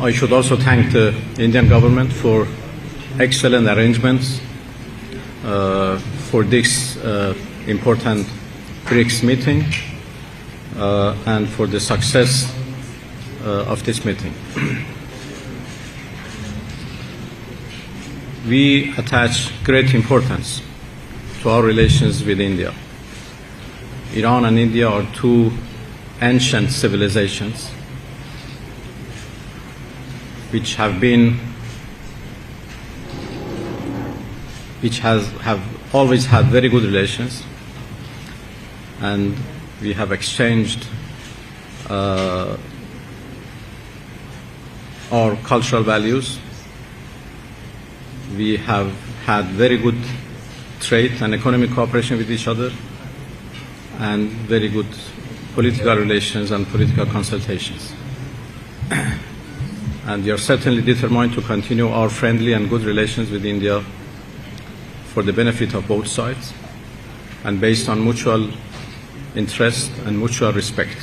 I should also thank the Indian government for excellent arrangements for this important BRICS meeting and for the success of this meeting. We attach great importance to our relations with India. Iran and India are two ancient civilizations which have always had very good relations, and we have exchanged our cultural values. We have had very good trade and economic cooperation with each other, and very good political relations and political consultations. And we are certainly determined to continue our friendly and good relations with India for the benefit of both sides and based on mutual interest and mutual respect.